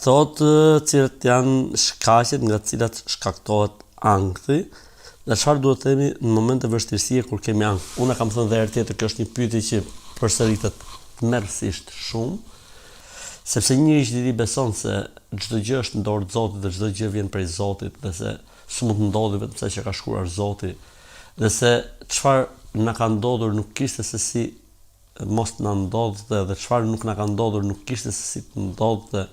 Thotë cilët janë shkaqet nga cilat shkaktohet ankthi dhe çfarë duhet të themi në momente vështirësie kur kemi ankth. Unë kam thënë edhe herë tjetër, kjo është një pyetje që përsëritet tmerrsisht shumë, sepse njëri që i beson se çdo gjë është në dorë të Zotit dhe çdo gjë vjen prej Zotit dhe se s'mund të ndodhi vetëm sa që ka shkruar Zoti, dhe se çfarë na ka ndodhur nuk kishte se si mos na ndodhte dhe çfarë nuk na ka ndodhur nuk kishte se si të ndodhte,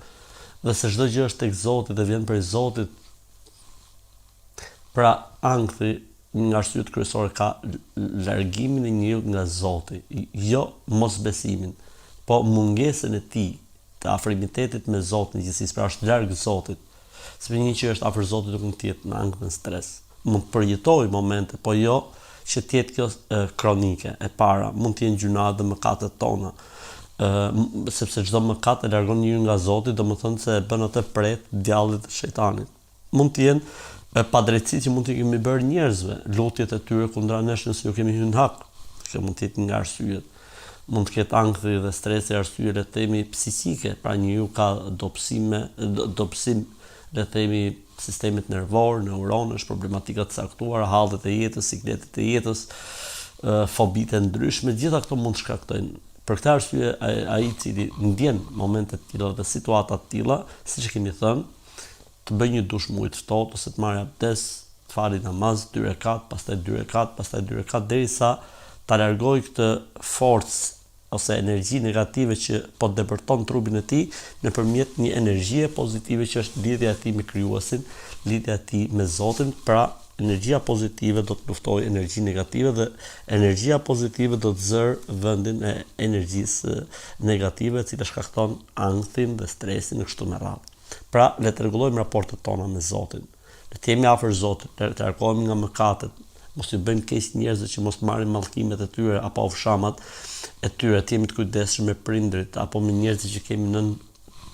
dhe se çdo gjë është tek Zoti dhe vjen prej Zotit. Pra ankthi nga arsyet kryesore ka largimin e njeriu nga Zoti, jo mosbesimin, po mungesën e tij të afrimitetit me Zotin, gjithsesi pra është larg Zotit. Sepse një që është afër Zotit nuk mund të jetë në ankth në stres. Mund të përjetojë momente, po jo që të jetë kjo kronike. E para, mund të jenë gjunat dhe mëkatet tona. Sepse çdo mëkat e largon njeriu nga Zoti, domethënë se e bën atë pret djallit të shejtanit. Mund të jenë padrejtësi që mund të kemi bërë njerëzve, lutjet e tyre kundra nesh nëse ju kemi hyrë në hak. Kjo mund të jetë nga arsyet. Mund të ketë ankthi dhe stresi arsye le të themi psikike, pra njeriu ka dobësim le të themi sistemet nervor, neuronësh, problematika të caktuara, hallet e jetës, sikletet e jetës, fobitë e ndryshme, gjitha këto mund të shkaktojnë. Për këtë arsye ai i cili ndjen momente të tilla dhe situata të tilla, siç e kemi thënë, të bëj një dush me ujë të ftohtë ose të marrë abdes, të falë namaz 2 rekat, pastaj 2 rekat, pastaj 2 rekat derisa ta largoj këtë forcë ose energji negative që po depërton trupin e tij nëpërmjet një energjie pozitive që është lidhja e tij me krijuesin, lidhja e tij me Zotin. Pra energjia pozitive do të luftojë energji negative dhe energjia pozitive do të zërë vendin e energjisë negative, e cila shkakton ankthin dhe stresin e kështu me radhë. Pra le të rregullojmë raportet tona me Zotin. Le të jemi afër Zotit, le të largohemi nga mëkatet, mos i bëjmë keq njerëzve që mos marrin mallkimet e tyre apo ofshamat e tyre, të jemi të kujdesshëm me prindrit apo me njerëzit që kemi nën,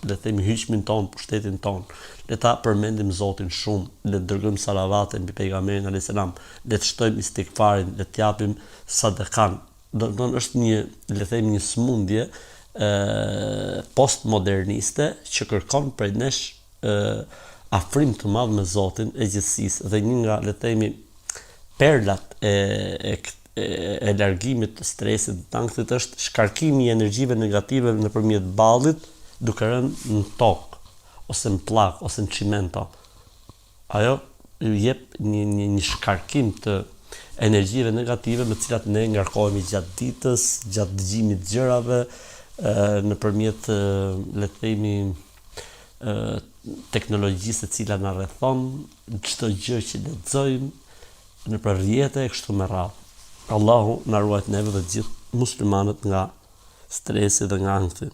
le të themi, hyjmin ton, pushtetin ton. Le ta përmendim Zotin shumë, le të dërgojmë salavate mbi pejgamberin alayhis salam, le të shtojmë istighfarin, le të japim sadekan. Do është një, le të themi, një smundje postmoderniste që kërkon prej nesh afrim të madh me Zotin e gjithësisë, dhe një nga, le të themi, perlat e largimit të stresit të ankthit është shkarkimi i energjive negative nëpërmjet ballit, duke rënë në tokë ose në pllak ose në çimento. Ajo ju jep një shkarkim të energjive negative me të cilat ne ngarkohemi gjatë ditës, gjatë dëgjimit të gjërave, nëpërmjet, le të themi, teknologjisë e cila na rrethon, çdo gjë që lexojmë nëpër rrjete e kështu me radhë. Allahu na ruajt neve dhe të gjithë muslimanët nga stresi dhe nga ankthi.